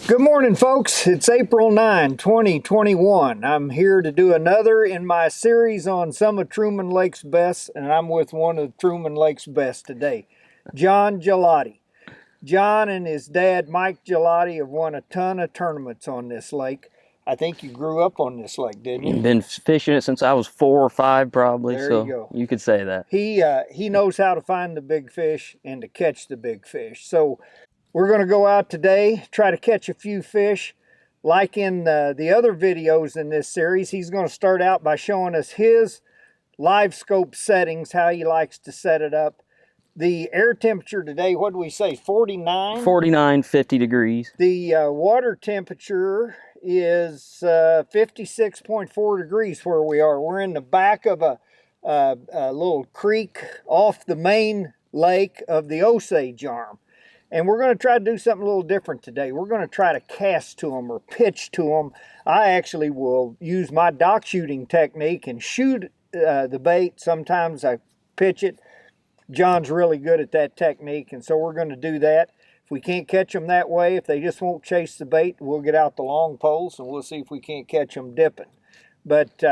Good morning, folks. It's April 9, 2021. I'm here to do another in my series on some of Truman Lake's best, and I'm with one of Truman Lake's best today, Jon Gillotte. Jon and his dad, Mike Gillotte, have won a ton of tournaments on this lake. I think you grew up on this lake, didn't you? Been fishing it since I was 4 or 5 probably, There so you go. you could say that. He knows how to find the big fish and to catch the big fish. So we're going to go out today, try to catch a few fish. Like in the other videos in this series, he's going to start out by showing us his live scope settings, how he likes to set it up. The air temperature today, what do we say, 49? 49, 50 degrees. The water temperature is 56.4 degrees where we are. We're in the back of a little creek off the main lake of the Osage arm. And we're going to try to do something a little different today. We're going to try to cast to them or pitch to them. I actually will use my dock shooting technique and shoot the bait. Sometimes I pitch it. Jon's really good at that technique, and so we're going to do that. If we can't catch them that way, if they just won't chase the bait, we'll get out the long poles and we'll see if we can't catch them dipping. But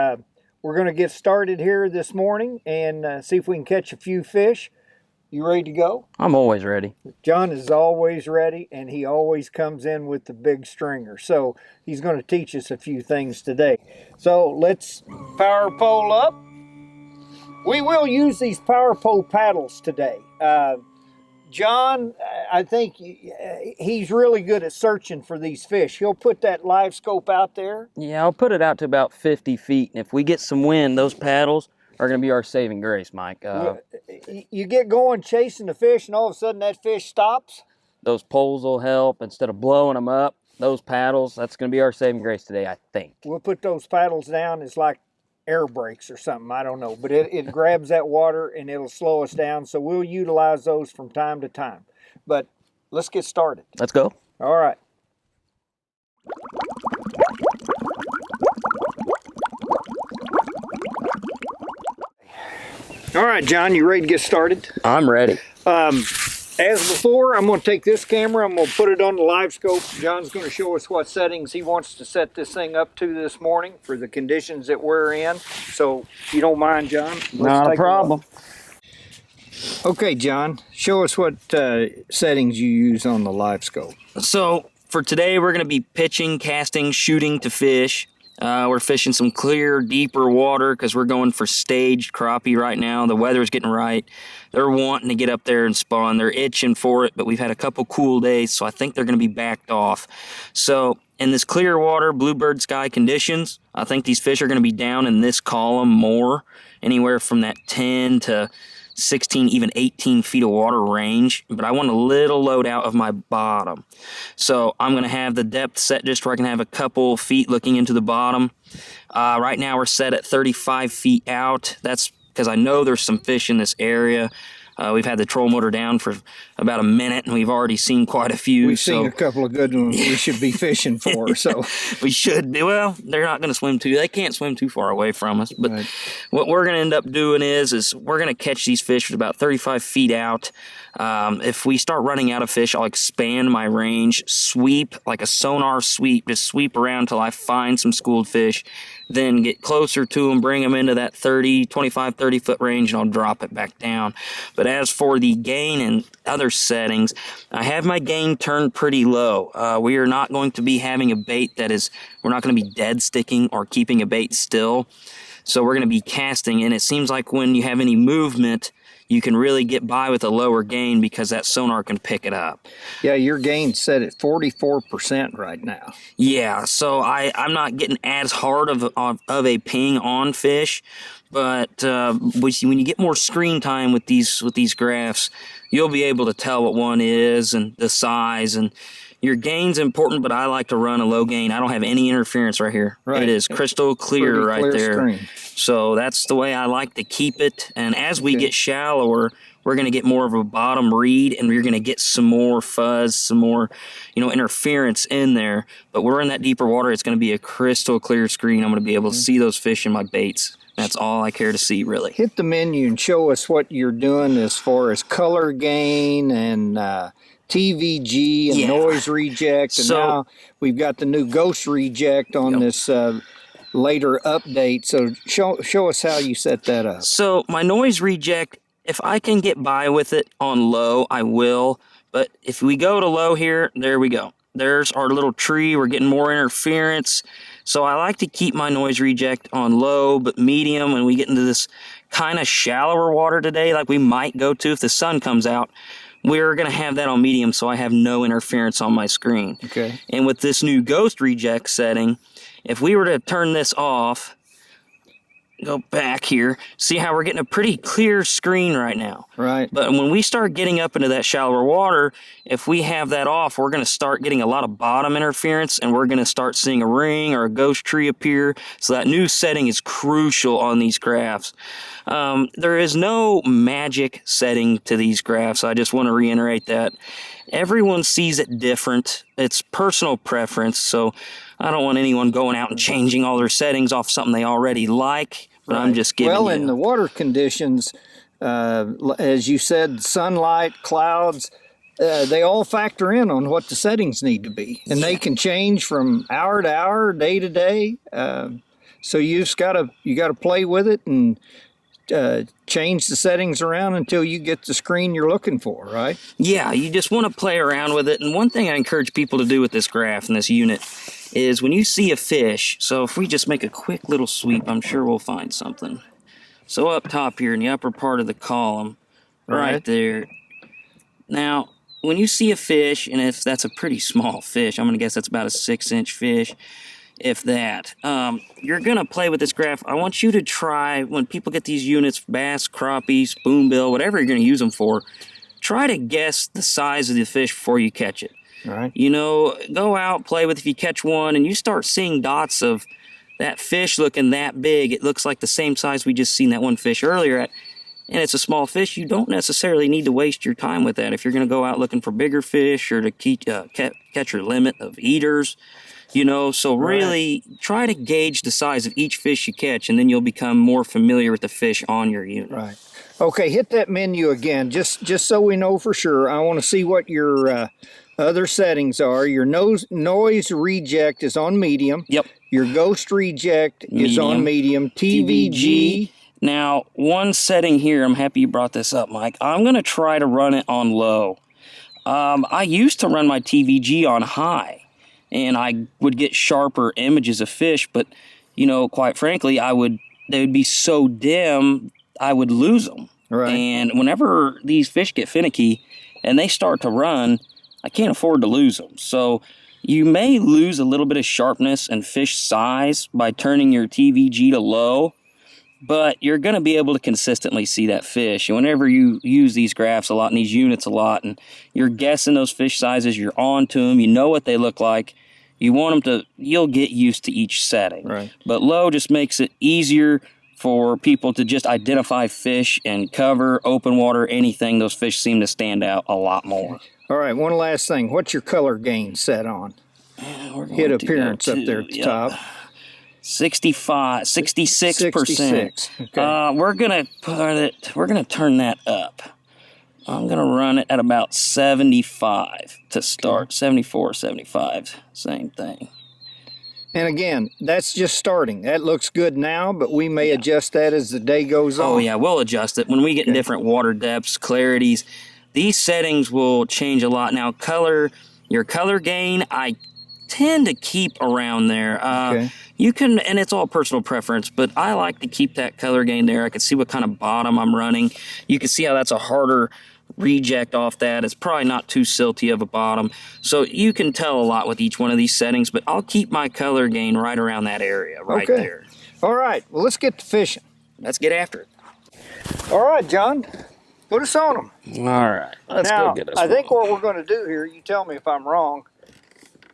we're going to get started here this morning and see if we can catch a few fish. You ready to go? I'm always ready. Jon is always ready, and he always comes in with the big stringer. So he's going to teach us a few things today. So let's power pole up. We will use these power pole paddles today. Jon, I think he's really good at searching for these fish. He'll put that live scope out there. Yeah, I'll put it out to about 50 feet, and if we get some wind, those paddles are going to be our saving grace, Mike. You get going chasing the fish, and all of a sudden that fish stops. Those poles will help. Instead of blowing them up, those paddles, that's going to be our saving grace today, I think. We'll put those paddles down. It's like air brakes or something, I don't know. But it grabs that water, and it'll slow us down. So we'll utilize those from time to time. But let's get started. Let's go. All right. All right, Jon, you ready to get started? I'm ready. As before, I'm going to take this camera, I'm going to put it on the live scope. Jon's going to show us what settings he wants to set this thing up to this morning for the conditions that we're in. So, if you don't mind, Jon, Not a problem. Okay, Jon, show us what settings you use on the live scope. So, for today, we're going to be pitching, casting, shooting to fish. We're fishing some clear, deeper water because we're going for staged crappie right now. The weather's getting right. They're wanting to get up there and spawn. They're itching for it, but we've had a couple cool days, so I think they're going to be backed off. So in this clear water, bluebird sky conditions, I think these fish are going to be down in this column more, anywhere from that 10 to 16, even 18 feet of water range, but I want a little load out of my bottom. So I'm going to have the depth set just where I can have a couple feet looking into the bottom. Right now we're set at 35 feet out. That's because I know there's some fish in this area. We've had the troll motor down for about a minute, and we've already seen quite a few. We've seen a couple of good ones we should be fishing for. So we should be. Well, they're not going to swim too. They can't swim too far away from us. But right. What we're going to end up doing is we're going to catch these fish at about 35 feet out. If we start running out of fish, I'll expand my range, sweep like a sonar sweep, just sweep around until I find some schooled fish. Then get closer to them, bring them into that 25, 30 foot range, and I'll drop it back down. But as for the gain and other settings, I have my gain turned pretty low. We are not going to be having a bait we're not going to be dead sticking or keeping a bait still. So we're going to be casting, and it seems like when you have any movement, you can really get by with a lower gain because that sonar can pick it up. Yeah, your gain's set at 44% right now. Yeah, so I'm not getting as hard of a ping on fish, but when you get more screen time with these graphs, you'll be able to tell what one is and the size. And your gain's important, but I like to run a low gain. I don't have any interference right here. Right. It is crystal clear right there. Screen. So that's the way I like to keep it. And as we get shallower, we're going to get more of a bottom read, and we're going to get some more fuzz, some more, interference in there. But we're in that deeper water. It's going to be a crystal clear screen. I'm going to be able to see those fish in my baits. That's all I care to see, really. Hit the menu and show us what you're doing as far as color gain and TVG and noise reject, and now we've got the new ghost reject on this later update. So show us how you set that up. So my noise reject, if I can get by with it on low, I will. But if we go to low here, there we go. There's our little tree. We're getting more interference. So I like to keep my noise reject on low, but medium when we get into this kind of shallower water today, like we might go to if the sun comes out. We're going to have that on medium so I have no interference on my screen. Okay. And with this new ghost reject setting, if we were to turn this off, go back here, see how we're getting a pretty clear screen right now. Right. But when we start getting up into that shallower water, if we have that off, we're going to start getting a lot of bottom interference, and we're going to start seeing a ring or a ghost tree appear. So that new setting is crucial on these graphs. There is no magic setting to these graphs. I just want to reiterate that. Everyone sees it different. It's personal preference, so I don't want anyone going out and changing all their settings off something they already like. But I'm just giving in the water conditions, as you said, sunlight, clouds, they all factor in on what the settings need to be, and they can change from hour to hour, day to day. So you got to play with it and change the settings around until you get the screen you're looking for, right? Yeah, you just want to play around with it. And one thing I encourage people to do with this graph and this unit is when you see a fish, so if we just make a quick little sweep, I'm sure we'll find something. So up top here in the upper part of the column, right there. Now, when you see a fish, and if that's a pretty small fish, I'm going to guess that's about a 6-inch fish, if that, you're going to play with this graph. I want you to try, when people get these units, bass, crappie, spoonbill, whatever you're going to use them for, try to guess the size of the fish before you catch it. All right. You know, go out, play with, if you catch one, and you start seeing dots of that fish looking that big, it looks like the same size we just seen that one fish earlier at, and it's a small fish, you don't necessarily need to waste your time with that. If you're going to go out looking for bigger fish or to catch your limit of eaters, you know, so really try to gauge the size of each fish you catch, and then you'll become more familiar with the fish on your unit. Right. Okay, hit that menu again, just so we know for sure. I want to see what your other settings are. Your noise reject is on medium. Yep. Your ghost reject is on medium. TVG. Now, one setting here, I'm happy you brought this up, Mike. I'm going to try to run it on low. I used to run my TVG on high, and I would get sharper images of fish, but, you know, quite frankly, they would be so dim, I would lose them. Right. And whenever these fish get finicky and they start to run, I can't afford to lose them. So you may lose a little bit of sharpness and fish size by turning your TVG to low, but you're going to be able to consistently see that fish. And whenever you use these graphs a lot and these units a lot, and you're guessing those fish sizes, you're on to them, you know what they look like, you want them to, you'll get used to each setting. Right. But low just makes it easier for people to just identify fish and cover, open water, anything. Those fish seem to stand out a lot more. All right, one last thing. What's your color gain set on? Hit appearance up there at the top. 66%. Okay. We're gonna turn that up. I'm gonna run it at about 75 to start. 74, 75, same thing. And again, that's just starting. That looks good now, but we may adjust that as the day goes on. Oh yeah, we'll adjust it. When we get in different water depths, clarities, these settings will change a lot. Now, your color gain, I tend to keep around there. You can, and it's all personal preference, but I like to keep that color gain there. I can see what kind of bottom I'm running. You can see how that's a harder reject off that. It's probably not too silty of a bottom. So you can tell a lot with each one of these settings, but I'll keep my color gain right around that area, right there. All right, well, let's get to fishing. Let's get after it. All right, John, put us on them. All right, let's go get us I think what we're going to do here, you tell me if I'm wrong,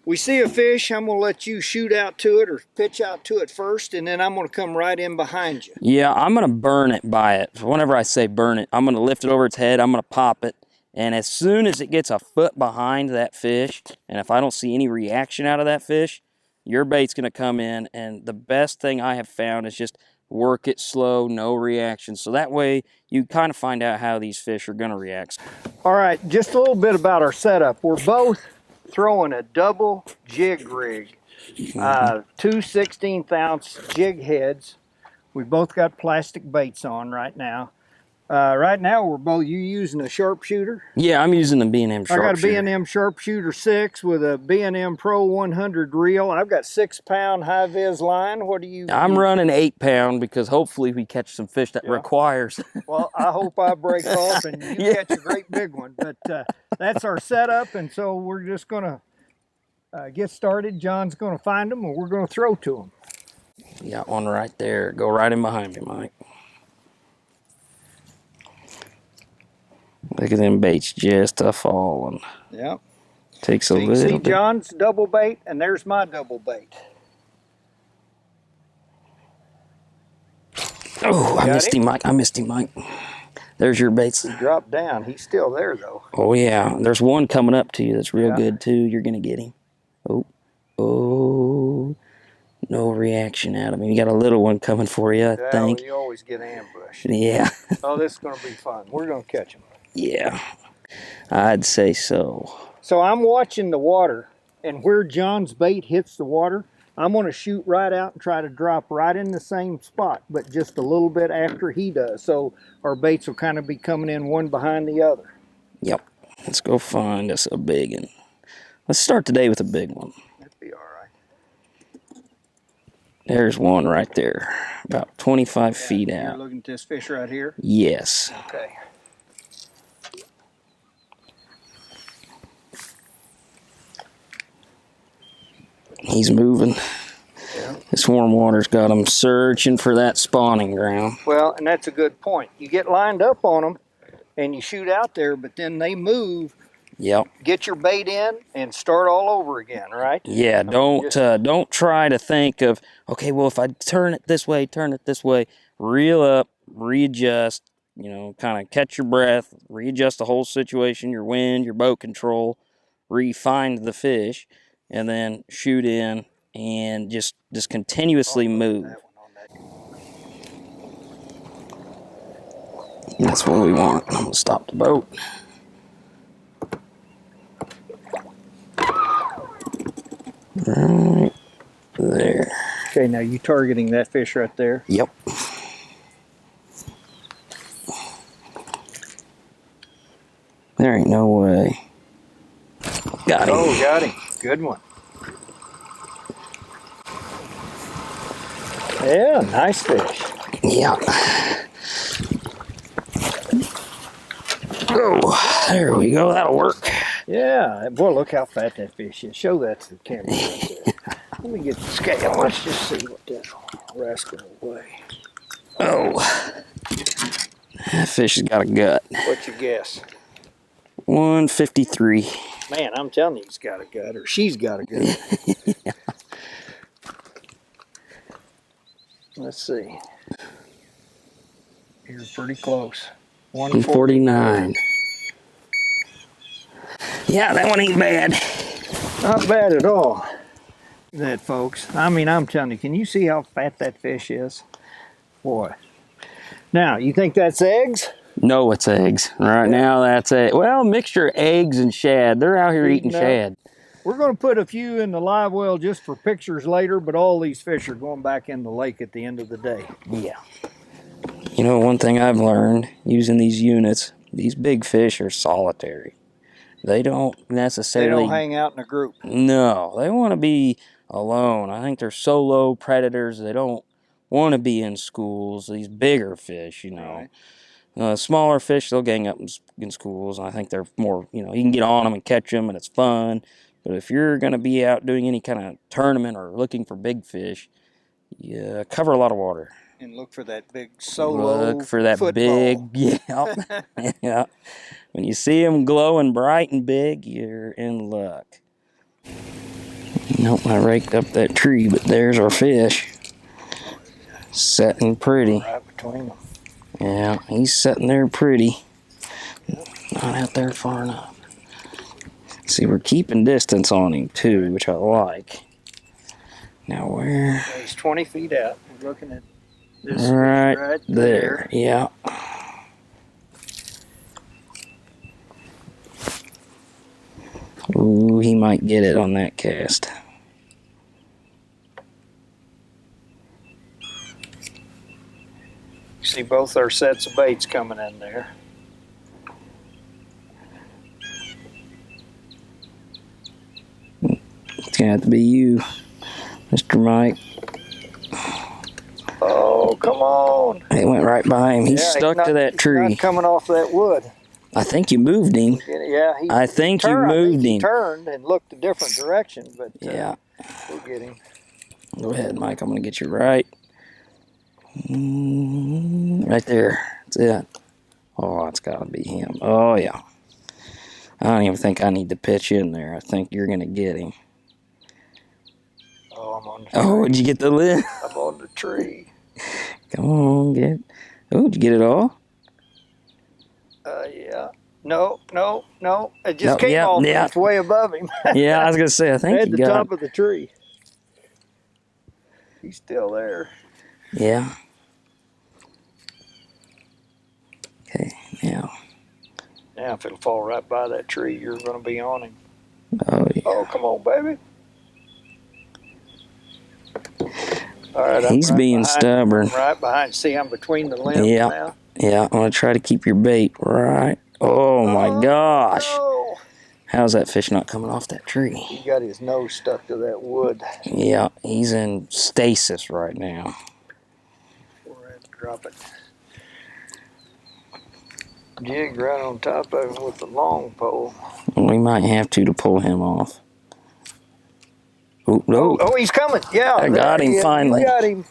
we see a fish, I'm going to let you shoot out to it or pitch out to it first, and then I'm going to come right in behind you. Yeah, I'm going to burn it by it. Whenever I say burn it, I'm going to lift it over its head, I'm going to pop it, and as soon as it gets a foot behind that fish, and if I don't see any reaction out of that fish, your bait's going to come in, and the best thing I have found is just work it slow, no reaction. So that way you kind of find out how these fish are gonna react. All right, just a little bit about our setup. We're both throwing a double jig rig, two 16th ounce jig heads. We both got plastic baits on right now. Right now, we're both, you using a sharpshooter? Yeah, I'm using the B M Sharpshooter. I got a B M Sharpshooter 6 with a B M Pro 100 reel. I've got 6-pound high-vis line. What do you I'm running 8-pound because hopefully we catch some fish that requires. Well, I hope I break off and you catch a great big one. But that's our setup, and so we're just going to get started. John's going to find them, and we're going to throw to them. You got one right there. Go right in behind me, Mike. Look at them baits just a-falling. Yep. Takes a so you little see bit. John's double bait, and there's my double bait. Oh, I missed him, Mike. I missed him, Mike. There's your baits. He dropped down. He's still there, though. Oh, yeah. There's one coming up to you that's real good, too. You're going to get him. Oh. Oh. No reaction out of him. You got a little one coming for you, I think. Well, you always get ambushed. Yeah. Oh, this is going to be fun. We're going to catch him. Yeah. I'd say so. So I'm watching the water, and where John's bait hits the water, I'm going to shoot right out and try to drop right in the same spot, but just a little bit after he does. So our baits will kind of be coming in one behind the other. Yep. Let's go find us a big one. Let's start today with a big one. That'd be all right. There's one right there, about 25 feet out. You're looking at this fish right here? Yes. Okay. He's moving. Yeah. This warm water's got him searching for that spawning ground. Well, and that's a good point. You get lined up on them and you shoot out there, but then they move. Yep. Get your bait in and start all over again, right? Yeah, don't try to think of, okay, well, if I turn it this way, reel up, readjust, you know, kind of catch your breath, readjust the whole situation, your wind, your boat control, re-find the fish, and then shoot in and just continuously move. That's what we want. I'm gonna stop the boat. Right there. Okay, now you targeting that fish right there? Yep. There ain't no way. Got him. Oh, got him. Good one. Yeah, nice fish. Yeah. Oh, there we go. That'll work. Yeah, boy, look how fat that fish is. Show that to the camera right there. Let me get the scale. Let's just see what that rascal will weigh. Oh, that fish has got a gut. What's your guess? 153. Man, I'm telling you, he's got a gut, or she's got a gut. Yeah. Let's see. You're pretty close. 149. Yeah, that one ain't bad. Not bad at all. That, folks. I mean, I'm telling you, can you see how fat that fish is? Boy. Now, you think that's eggs? No, it's eggs. Right now, that's it. Well, mixture of eggs and shad. They're out here eating shad. We're going to put a few in the live well just for pictures later, but all these fish are going back in the lake at the end of the day. Yeah. You know, one thing I've learned using these units, these big fish are solitary. They don't necessarily... They don't hang out in a group. No, they want to be alone. I think they're solo predators. They don't want to be in schools. These bigger fish, you know. Right. Smaller fish, they'll gang up in schools. I think they're more, you know, you can get on them and catch them and it's fun. But if you're going to be out doing any kind of tournament or looking for big fish, you cover a lot of water. And look for that big solo Look for that football. big, yeah, yeah. When you see them glowing bright and big, you're in luck. Nope, I raked up that tree, but there's our fish. Setting pretty. Right between them. Yeah, he's sitting there pretty. Not out there far enough. See, we're keeping distance on him too, which I like. Now where? He's 20 feet out. We're looking at This fish right there. Yeah. Ooh, he might get it on that cast. You see both our sets of baits coming in there. It's gonna have to be you, Mr. Mike. Oh, come on. It went right by him. He stuck to that tree. He's not coming off that wood. I think you moved him. Yeah, I think you moved him. He turned and looked a different direction, but yeah, we'll get him. Go ahead, Mike. I'm gonna get you right. Right there. That's it. Oh, it's gotta be him. Oh yeah. I don't even think I need to pitch in there. I think you're gonna get him. Oh, I'm on the tree. Oh, did you get the lid? I'm on the tree. Come on, get. Oh, did you get it all? Yeah. No. It just came off. Yeah. It's way above him. Yeah, I was gonna say. I think at you the got top of the tree. He's still there. Yeah. Okay. Now. Now, if it'll fall right by that tree, you're going to be on him. Oh yeah. Oh, come on, baby. All right, He's being stubborn. I'm right behind. See, I'm between the limbs now. Yeah, I'm going to try to keep your bait right. Oh, my gosh. No. How's that fish not coming off that tree? He got his nose stuck to that wood. Yeah, he's in stasis right now. We're going to drop it. Jig right on top of him with the long pole. We might have to pull him off. Oh, no. Oh, he's coming. Yeah. I got him finally. You got him.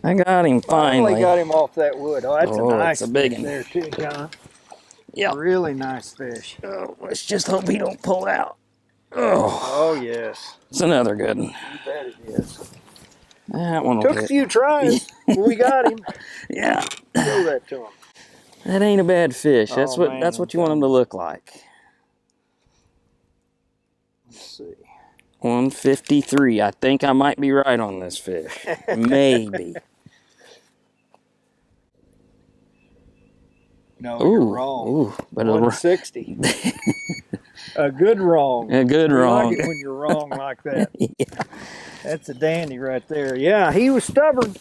I got him finally. Got him off that wood. Oh, that's a nice a big fish one there too, John. Yeah. Really nice fish. Oh, let's just hope he don't pull out. Oh, yes. It's another good one. You bet it is. That one will Took a few tries. We got him. Yeah. Show that to him. That ain't a bad fish. That's what you want him to look like. Let's see. 153. I think I might be right on this fish. Maybe. No, you're wrong. Ooh, but 160. A good wrong. A good wrong. I like it when you're wrong like that. Yeah. That's a dandy right there. Yeah, he was stubborn.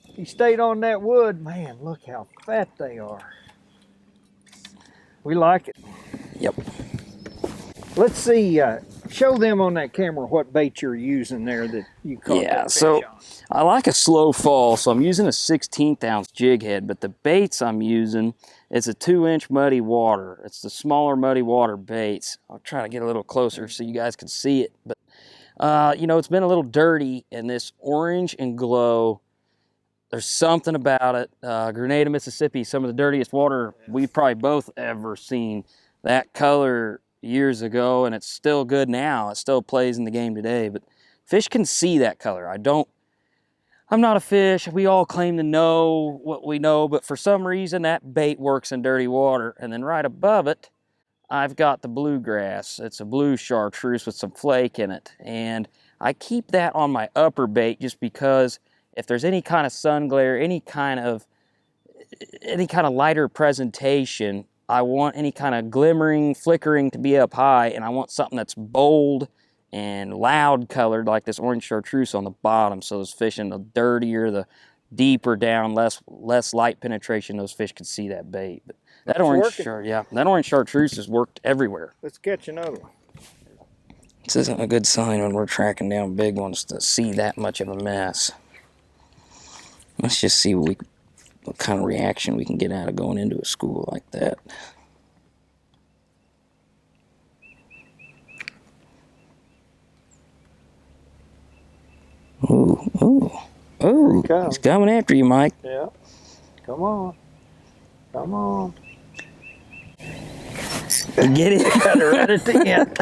He stayed on that wood. Man, look how fat they are. We like it. Yep. Let's see. Show them on that camera what bait you're using there that you caught that fish on. I like a slow fall, so I'm using a 16th ounce jig head, but the baits I'm using, it's a 2-inch muddy water. It's the smaller muddy water baits. I'll try to get a little closer so you guys can see it. But, you know, it's been a little dirty, and this orange and glow, there's something about it. Grenada, Mississippi, some of the dirtiest water we've probably both ever seen. That color years ago, and it's still good now. It still plays in the game today, but fish can see that color. I'm not a fish. We all claim to know what we know, but for some reason that bait works in dirty water. And then right above it, I've got the bluegrass. It's a blue chartreuse with some flake in it. And I keep that on my upper bait just because if there's any kind of sun glare, any kind of lighter presentation, I want any kind of glimmering, flickering to be up high, and I want something that's bold and loud colored like this orange chartreuse on the bottom, so those fish in the dirtier, the deeper down, less light penetration, those fish can see that bait. But that that orange chartreuse has worked everywhere. Let's catch another one. This isn't a good sign when we're tracking down big ones to see that much of a mess. Let's just see what kind of reaction we can get out of going into a school like that. Ooh. He's coming after you, Mike. Yeah. Come on. You get it? Got it right at the end.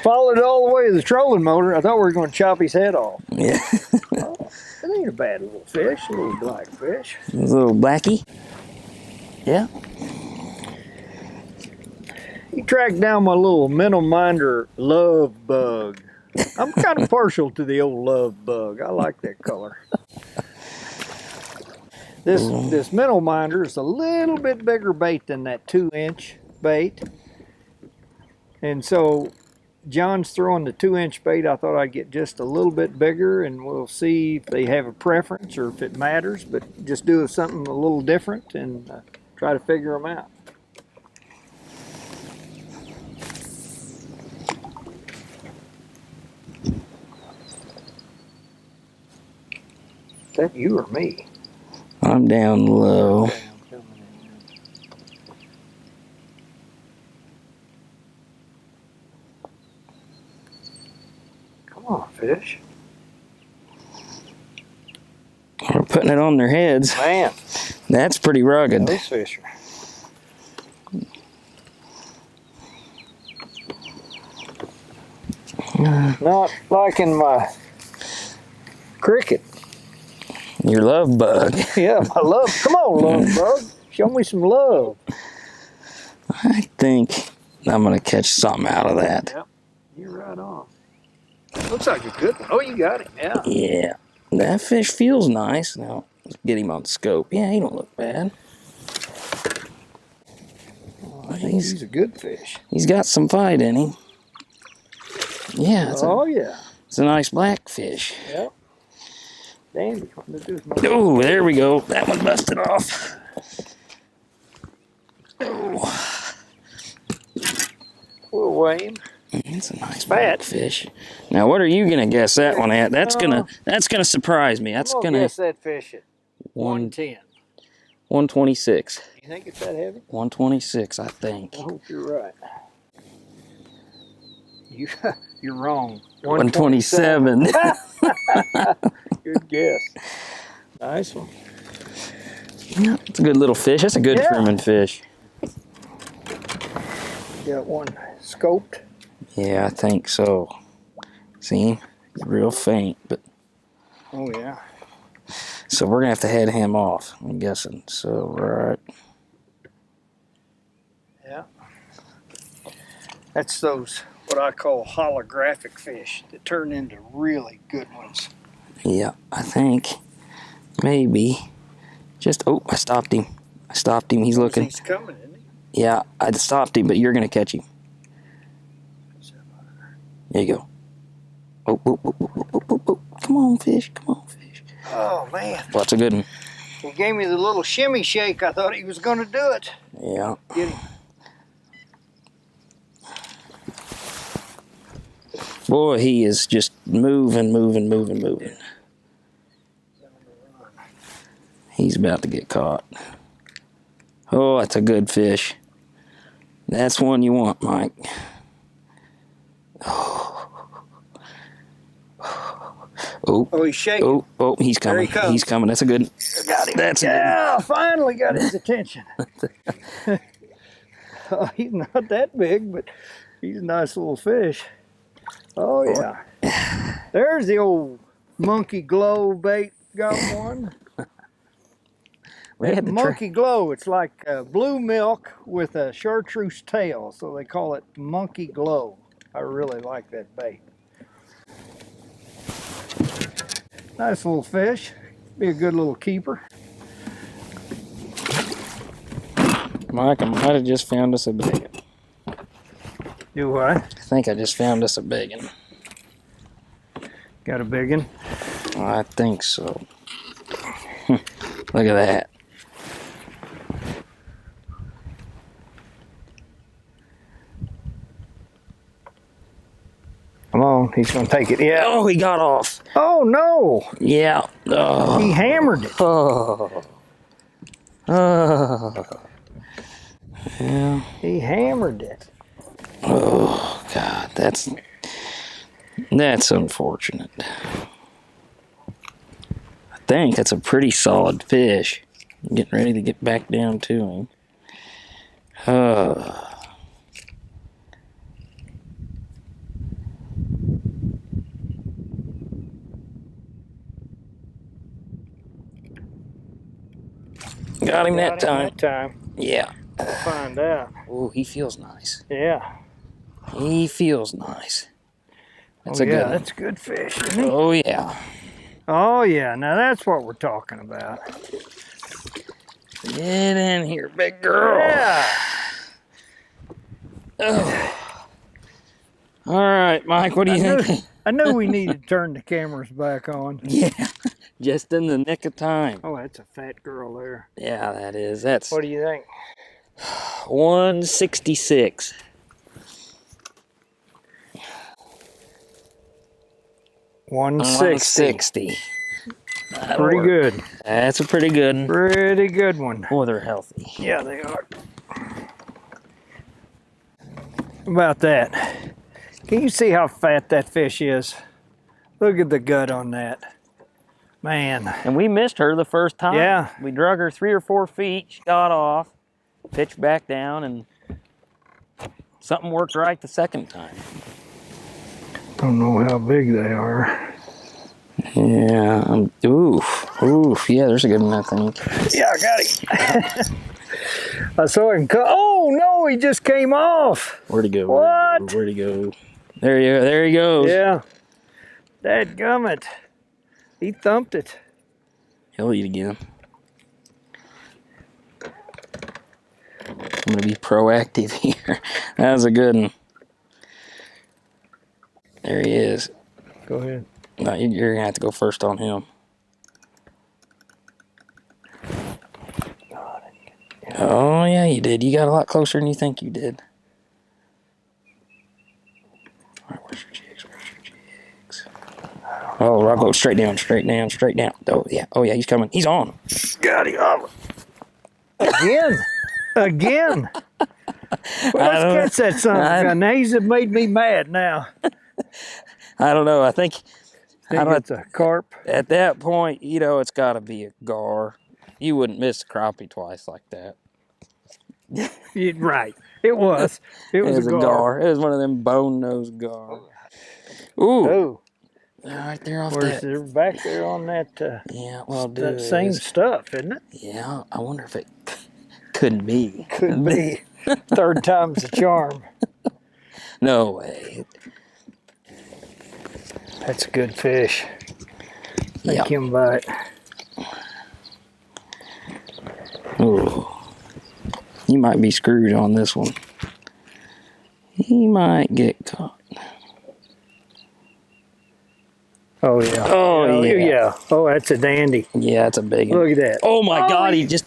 Followed it all the way to the trolling motor. I thought we were going to chop his head off. Yeah. It ain't a bad little fish, a little black fish. A little blackie? Yeah. He tracked down my little minnow minder love bug. I'm kind of partial to the old love bug. I like that color. This minnow minder is a little bit bigger bait than that 2-inch bait. And so John's throwing the 2-inch bait. I thought I'd get just a little bit bigger, and we'll see if they have a preference or if it matters, but just do something a little different and try to figure them out. Is that you or me? I'm down low. Okay, I'm coming in. Come on, fish. We're putting it on their heads. Man, That's pretty rugged. those fish are not liking my cricket. Your love bug. Yeah, my love. Come on, love bug. Show me some love. I think I'm going to catch something out of that. Yep, you're right on. Looks like a good one. Oh, you got it. Yeah. Yeah. That fish feels nice. Now, let's get him on scope. Yeah, he don't look bad. He's a good fish. He's got some fight in him. Yeah. Yeah. It's a nice black fish. Yep. Dandy. Oh, there we go. That one busted off. Oh. We'll weigh him. It's a nice black fish. Now, what are you gonna guess that one at? That's gonna surprise me. That's gonna guess that fish at 110. 126. You think it's that heavy? 126, I think. I hope you're right. You're wrong. 127. Good guess. Nice one. Yeah, it's a good little fish. That's a good Truman fish. Got one scoped. Yeah, I think so. See, he's real faint, but. Oh yeah. So we're gonna have to head him off, I'm guessing. So right. Yeah. That's those what I call holographic fish that turn into really good ones. Yeah, I think maybe. I stopped him. He's looking. He's coming, isn't he? Yeah, I stopped him, but you're gonna catch him. There you go. Oh. Come on, fish. Oh man. Well, that's a good one. He gave me the little shimmy shake. I thought he was going to do it. Yeah. Get him. Boy, he is just moving. He's about to get caught. Oh, that's a good fish. That's one you want, Mike. Oh, he's shaking. Oh, he's coming. There he comes. He's coming. That's a good. Got him. That's I finally got his attention. He's not that big, but he's a nice little fish. Oh yeah. There's the old monkey glow bait. Got one. Monkey glow. It's like blue milk with a chartreuse tail, so they call it monkey glow. I really like that bait. Nice little fish. Be a good little keeper. Mike, I might have just found us a big one. Do what? I think I just found us a big one. Got a big one? I think so. Look at that. Come on, he's gonna take it. Yeah. Oh, he got off. Oh no! Yeah. Oh. He hammered it. Oh. Yeah. He hammered it. Oh God, that's unfortunate. I think that's a pretty solid fish. I'm getting ready to get back down to him. Got him that time. Yeah. We'll find out. Oh, he feels nice. Yeah. He feels nice. That's a good one. That's a good fish, isn't he? Oh, yeah. Oh, yeah. Now that's what we're talking about. Get in here, big girl. Yeah. Oh. All right, Mike, what do you think? I knew we needed to turn the cameras back on. Yeah, just in the nick of time. Oh, that's a fat girl there. Yeah, that is. That's What do you think? 166. 160. Pretty good. That's a pretty good one. Pretty good one. Boy, they're healthy. Yeah, they are. About that. Can you see how fat that fish is? Look at the gut on that. Man. And we missed her the first time. Yeah. We drug her 3 or 4 feet. She got off, pitched back down, and something worked right the second time. Don't know how big they are. Yeah. Oof. Yeah, there's a good one, I think. Yeah, I got him. I saw him cut. Oh, no, he just came off. Where'd he go? What? Where'd he go? There he goes. Yeah. Dadgummit. He thumped it. He'll eat again. I'm going to be proactive here. That was a good one. There he is. Go ahead. No, you're going to have to go first on him. Oh, yeah, you did. You got a lot closer than you think you did. All right, where's your jigs? Oh, I'll go straight down. Oh, yeah, he's coming. He's on. Got him. Again. Well, let's catch that son of a gun. Now he's made me mad now. I don't know. I think it's a carp. At that point, it's got to be a gar. You wouldn't miss a crappie twice like that. Right. It was. It was a gar. It was one of them bone-nosed gar. Ooh. Oh. Right there off Where's they're back there on that that same stuff, isn't it? Yeah, I wonder if it couldn't be. Could be. Third time's the charm. No way. That's a good fish. Make him bite. Ooh. You might be screwed on this one. He might get caught. Oh, yeah. Oh, yeah. Oh, that's a dandy. Yeah, that's a big one. Look at that. Oh, my God. He just...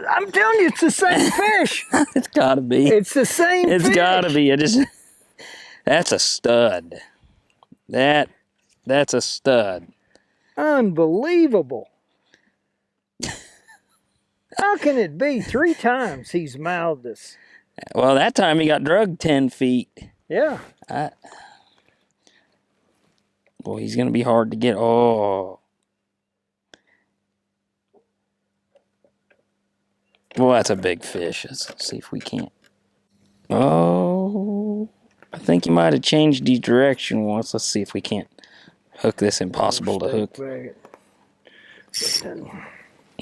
I'm telling you, it's the same fish. It's got to be. It's the same fish. It's got to be. That's a stud. That's a stud. Unbelievable. How can it be? 3 times he's mouthed us. Well, that time he got drugged 10 feet. Yeah. Boy, he's going to be hard to get. Oh. Well, that's a big fish. Let's see if we can't. Oh. I think he might have changed the direction once. Let's see if we can't hook this impossible to hook.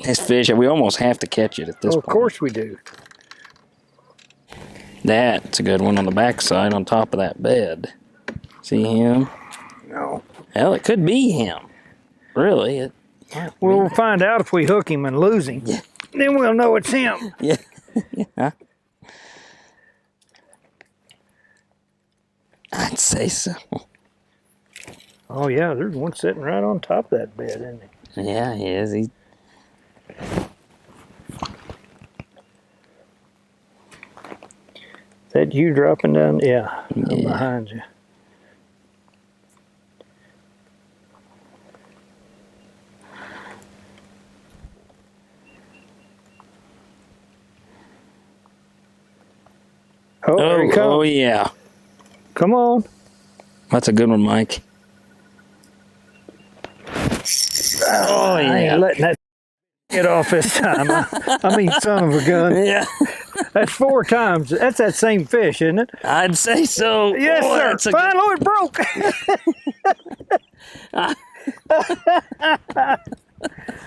This fish, we almost have to catch it at this point. Of course we do. That's a good one on the backside on top of that bed. See him? No. Hell, it could be him. Really. We'll find out if we hook him and lose him. Yeah. Then we'll know it's him. Yeah. Yeah. I'd say so. Oh, yeah, there's one sitting right on top of that bed, isn't he? Yeah, he is. Is that you dropping down? Yeah, I'm behind you. Oh, there he comes. Oh, yeah. Come on. That's a good one, Mike. Oh, yeah. I ain't letting that get off this time. I mean, son of a gun. Yeah. That's 4 times. That's that same fish, isn't it? I'd say so. Yes, sir. Finally, it broke.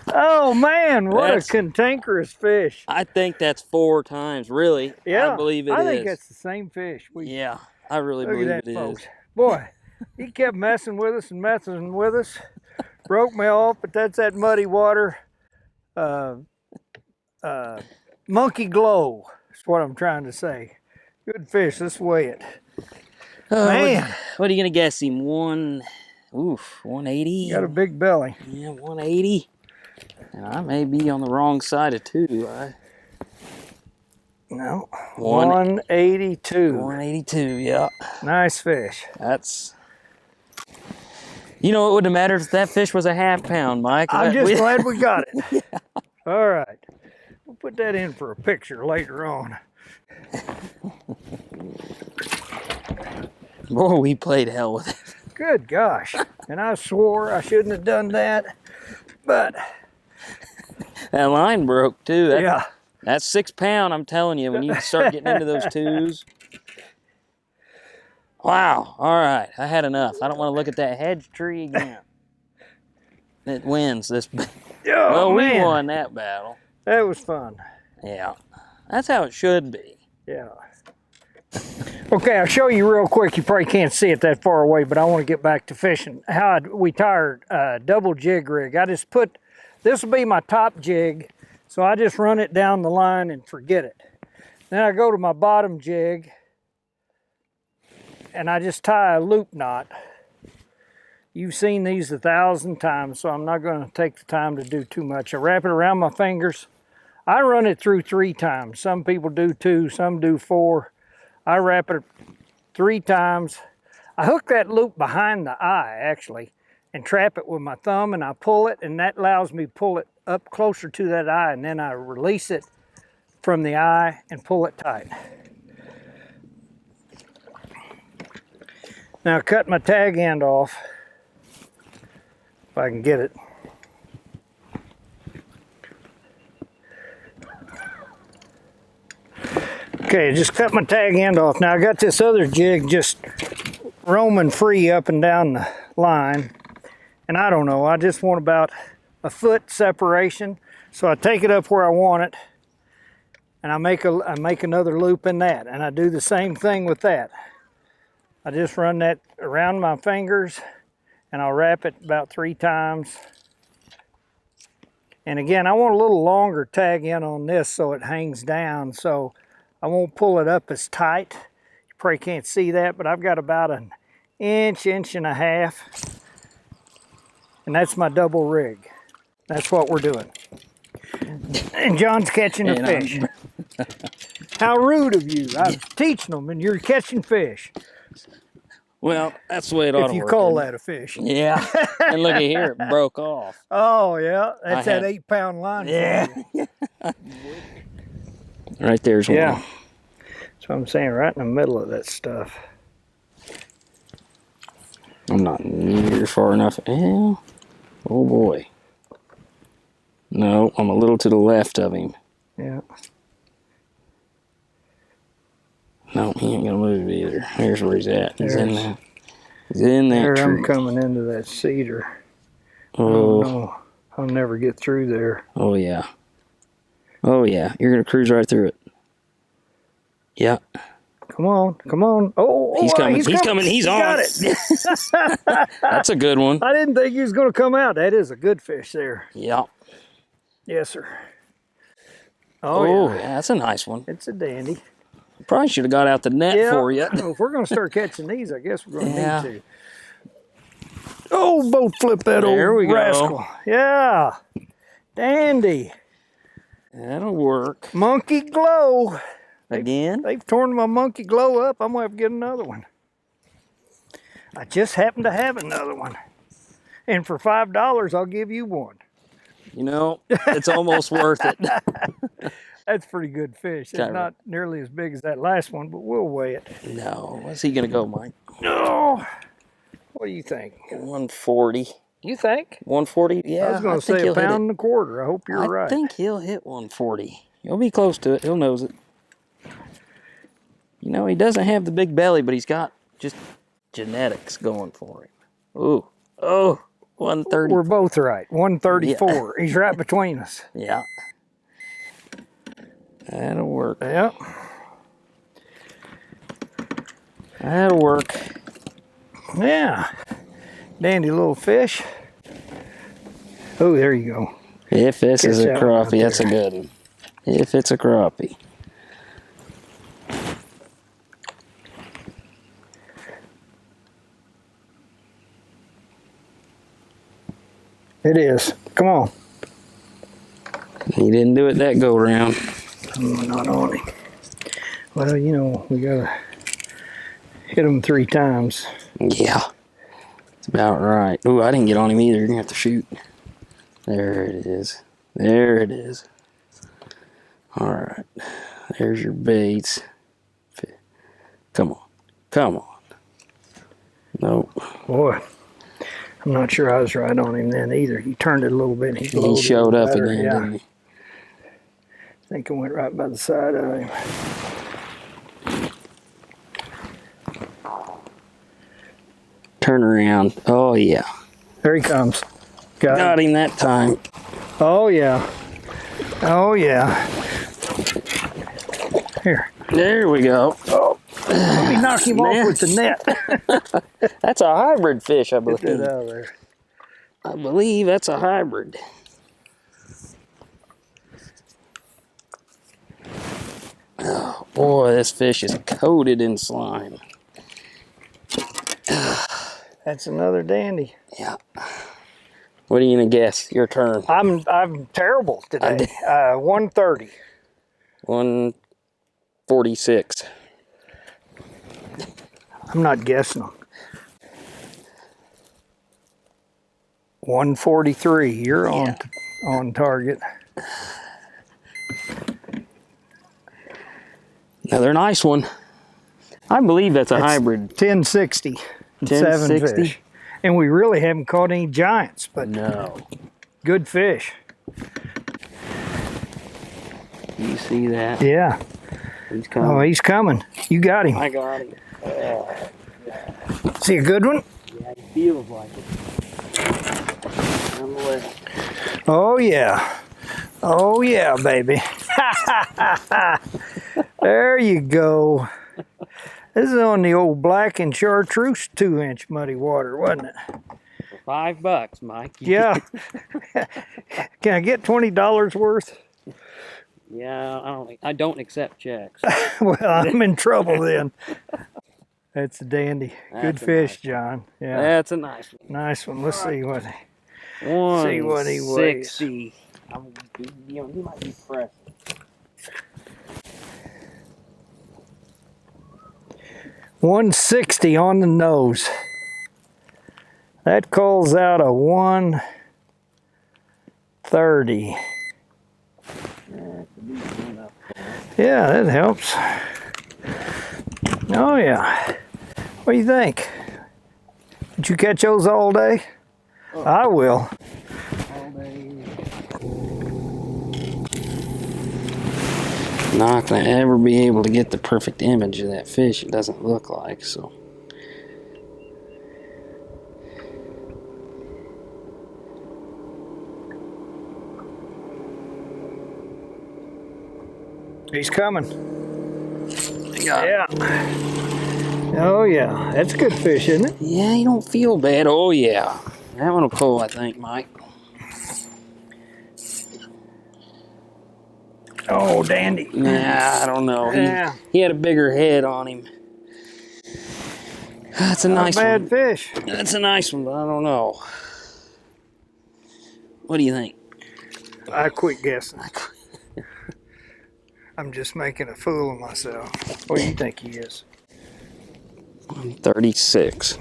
Oh, man. What a cantankerous fish. I think that's 4 times, really. Yeah. I believe it is. I think that's the same fish. Yeah, I really believe it is. Boy, he kept messing with us and messing with us. Broke me off, but that's that muddy water. monkey glow. That's what I'm trying to say. Good fish. Let's weigh it. Man, what are you gonna guess him? 180. got a big belly. Yeah, 180. And I may be on the wrong side of 2. No, 182. 182. Yeah. Nice fish. That's. You know, it wouldn't have mattered if that fish was a ½ pound, Mike. I'm just glad we got it. Yeah. All right. We'll put that in for a picture later on. Boy, we played hell with it. Good gosh. And I swore I shouldn't have done that. But. That line broke, too. Yeah. That's 6 pound, I'm telling you, when you start getting into those 2s. Wow. All right. I had enough. I don't want to look at that hedge tree again. It wins this. Oh, we man. won that battle. That was fun. Yeah. That's how it should be. Yeah. Okay, I'll show you real quick. You probably can't see it that far away, but I want to get back to fishing. How we tired double jig rig. I just put, this will be my top jig, so I just run it down the line and forget it. Then I go to my bottom jig, and I just tie a loop knot. You've seen these 1,000 times, so I'm not going to take the time to do too much. I wrap it around my fingers. I run it through 3 times. Some people do 2, some do 4. I wrap it 3 times. I hook that loop behind the eye, actually, and trap it with my thumb, and I pull it, and that allows me to pull it up closer to that eye, and then I release it from the eye and pull it tight. Now cut my tag end off, if I can get it. Okay, just cut my tag end off. Now I got this other jig just roaming free up and down the line. And I don't know, I just want about a foot separation. So I take it up where I want it, and I make another loop in that. And I do the same thing with that. I just run that around my fingers, and I'll wrap it about 3 times. And again, I want a little longer tag end on this so it hangs down, so I won't pull it up as tight. You probably can't see that, but I've got about an inch and a half. And that's my double rig. That's what we're doing. And John's catching a fish. How rude of you. I was teaching them and you're catching fish. Well, that's the way it ought to work. If you call that a fish. Yeah. And look at here, it broke off. Oh, yeah. That's that 8 pound line. Yeah. Right there's one. Yeah. That's what I'm saying, right in the middle of that stuff. I'm not near far enough. Yeah. Oh boy. No, I'm a little to the left of him. Yeah. No, he ain't gonna move either. Here's where he's at. He's in there. He's in that there tree. I'm coming into that cedar. Oh no. I'll never get through there. Oh yeah. Oh yeah. You're gonna cruise right through it. Yeah. Come on, come on. Oh, he's coming. He's coming. He's on. Got it. That's a good one. I didn't think he was going to come out. That is a good fish there. Yeah. Yes, sir. Oh, yeah, that's a nice one. It's a dandy. Probably should have got out the net for you. Well, if we're going to start catching these, I guess we're going to need to. Oh, boat flip that old rascal. Go. Yeah. Dandy. That'll work. Monkey glow. Again? They've torn my monkey glow up. I'm going to have to get another one. I just happen to have another one. And for $5, I'll give you one. You know, it's almost worth it. That's pretty good fish. It's not nearly as big as that last one, but we'll weigh it. No. What's he going to go, Mike? No. What do you think? 140. You think? 140? Yeah. I was going to say a pound and a quarter. I hope you're right. I think he'll hit 140. He'll be close to it. He'll nose it. You know, he doesn't have the big belly, but he's got just genetics going for him. Ooh. Oh, 130. We're both right. 134. Yeah. He's right between us. Yeah. That'll work. Yep. That'll work. Yeah. Dandy little fish. Oh, there you go. If this is a crappie, that's a good one. If it's a crappie. It is. Come on. He didn't do it that go round. I'm not on him. Well, you know, we gotta hit him 3 times. Yeah. It's about right. Ooh, I didn't get on him either. You're gonna have to shoot. There it is. There it is. Alright. There's your baits. Come on. Come on. Nope. Boy, I'm not sure I was right on him then either. He turned it a little bit. He showed up again, didn't he? I think it went right by the side of him. Turn around. Oh, yeah. There he comes. Got him that time. Oh, yeah. Oh, yeah. Here. There we go. Oh, let me knock him off with the net. That's a hybrid fish, I believe. Get that out of there. I believe that's a hybrid. Oh, boy, this fish is coated in slime. That's another dandy. Yeah. What are you gonna guess? Your turn. I'm terrible today. 130. 146. I'm not guessing them. 143. You're on target. Another nice one. I believe that's a hybrid. 1060. 7 fish. And we really haven't caught any giants, but no. Good fish. You see that? Yeah. He's coming. Oh, he's coming. You got him. I got him. See a good one? Yeah, he feels like it. On the way. Oh, yeah. Oh, yeah, baby. There you go. This is on the old Black and Chartreuse 2-inch muddy water, wasn't it? For $5, Mike. Yeah. Can I get $20 worth? Yeah, I don't accept checks. Well, I'm in trouble then. That's a dandy. Good fish, John. Yeah. That's a nice one. Nice one. Let's see what. See what he weighs. 60. He might be fresh. 160 on the nose. That calls out a 130. Yeah, that helps. Oh yeah. What do you think? Did you catch those all day? Oh. I will. All day. Not gonna ever be able to get the perfect image of that fish. It doesn't look like so. He's coming. Yeah. Oh yeah, that's a good fish, isn't it? Yeah, you don't feel bad. Oh yeah, that one will pull, I think, Mike. Oh, dandy. Nah, I don't know. Yeah. He had a bigger head on him. That's a nice one. Not a bad fish. That's a nice one, but I don't know. What do you think? I quit guessing. I'm just making a fool of myself. What do you think he is? 136.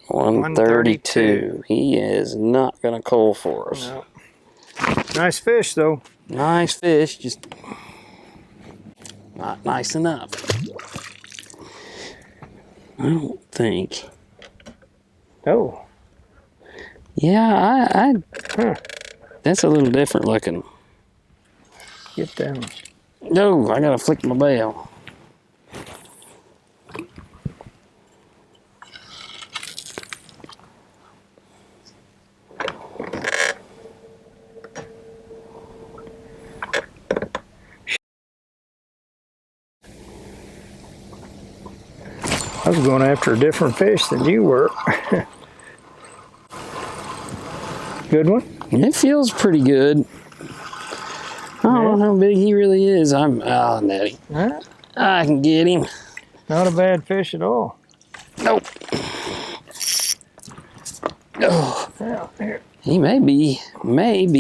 $132. He is not gonna call for us. No. Nice fish though. Nice fish, just not nice enough. I don't think. Oh. Yeah, that's a little different looking. Get down. No, I gotta flick my bell. I was going after a different fish than you were. Good one? It feels pretty good. I don't know how big he really is. Oh, Nettie. Huh? I can get him. Not a bad fish at all. Nope. Oh. Yeah, here. He may be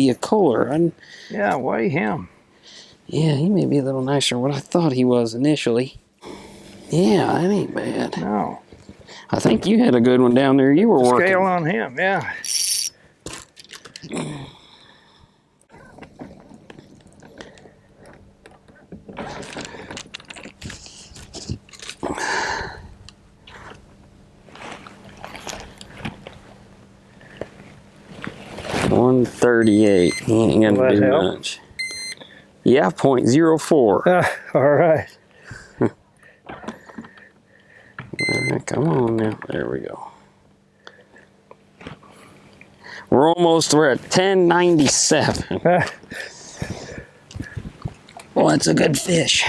a cooler. Yeah, weigh him. Yeah, he may be a little nicer than what I thought he was initially. Yeah, that ain't bad. No. I think you had a good one down there. You were working. Scale on him, yeah. $138. He ain't gonna do much. Yeah, 0.04. All right. Come on now. There we go. We're at 1097. Well, that's a good fish.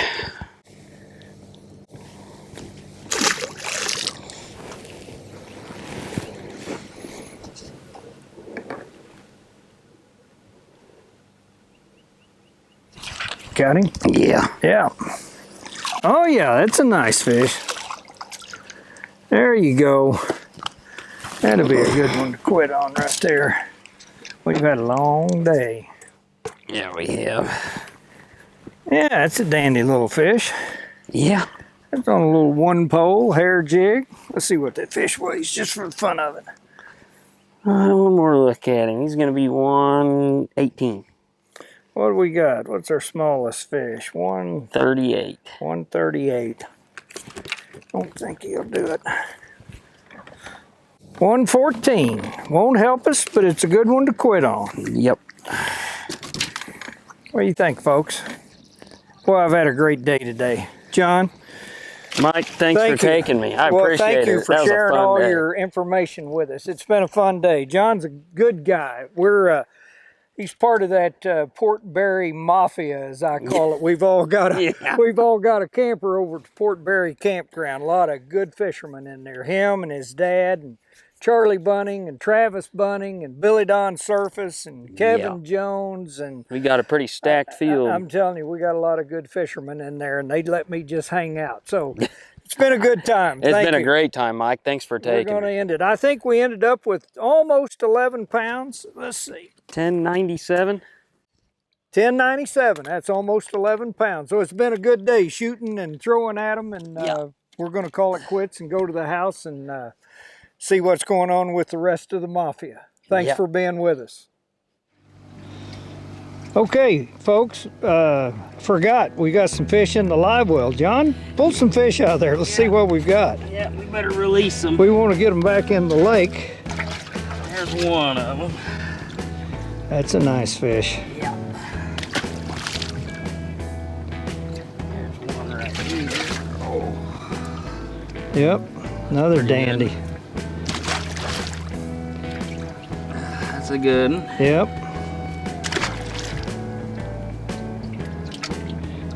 Got him? Yeah. Yeah. Oh yeah, that's a nice fish. There you go. That'll be a good one to quit on right there. We've had a long day. Yeah, we have. Yeah, that's a dandy little fish. Yeah. It's on a little one pole hair jig. Let's see what that fish weighs just for the fun of it. One more look at him. He's gonna be 118. What do we got? What's our smallest fish? 138. 138. Don't think he'll do it. 114. Won't help us, but it's a good one to quit on. Yep. What do you think, folks? Well, I've had a great day today. John? Mike, thanks for taking me. I appreciate it. Thank you for sharing all your information with us. It's been a fun day. John's a good guy. He's part of that Port Barry Mafia, as I call it. We've all got a camper over at the Port Barry campground. A lot of good fishermen in there. Him and his dad, and Charlie Bunning, and Travis Bunning, and Billy Don Surface, and Kevin Jones, and we got a pretty stacked field. I'm telling you, we got a lot of good fishermen in there, and they'd let me just hang out. So it's been a good time. It's been a great time, Mike. Thanks for taking me. We're going to end it. I think we ended up with almost 11 pounds. Let's see. 1097. 1097. That's almost 11 pounds. So it's been a good day shooting and throwing at them, and we're going to call it quits and go to the house and see what's going on with the rest of the Mafia. Thanks for being with us. Okay, folks, forgot we got some fish in the live well. John, pull some fish out there. Let's see what we've got. Yeah, we better release them. We want to get them back in the lake. There's one of them. That's a nice fish. Yeah. There's one right here. Oh. Yep, another dandy. That's a good one. Yep.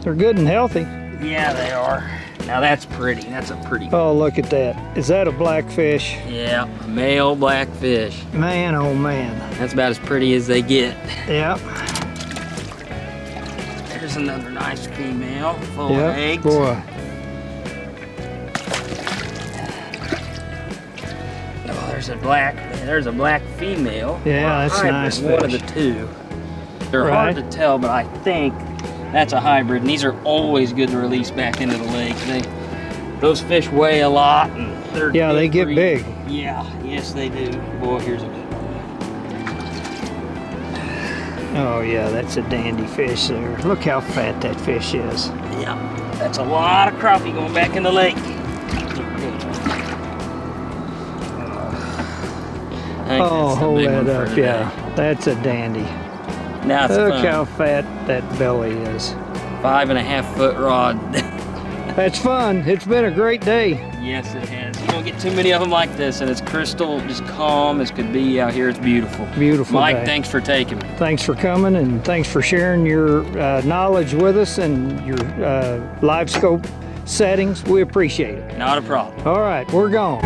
They're good and healthy. Yeah, they are. Now that's pretty. That's a pretty. Oh, look at that. Is that a blackfish? Yeah, a male blackfish. Man, oh man. That's about as pretty as they get. Yep. There's another nice female full of eggs. Boy. Oh, there's a black female. Yeah, that's a nice fish. One of the two. They're hard to tell, but I think that's a hybrid, and these are always good to release back into the lake. Those fish weigh a lot, and they're they get big. Yeah, yes they do. Boy, here's a good one. Oh yeah, that's a dandy fish there. Look how fat that fish is. Yeah, that's a lot of crappie going back in the lake. Oh, hold that up, yeah. That's a dandy. Now it's Look how fat that belly is. 5.5 foot rod. That's fun. It's been a great day. Yes, it has. You don't get too many of them like this, and it's crystal, just calm as could be out here. It's beautiful. Beautiful Mike, day. thanks for taking me. Thanks for coming, and thanks for sharing your knowledge with us and your live scope settings. We appreciate it. Not a problem. All right, we're gone.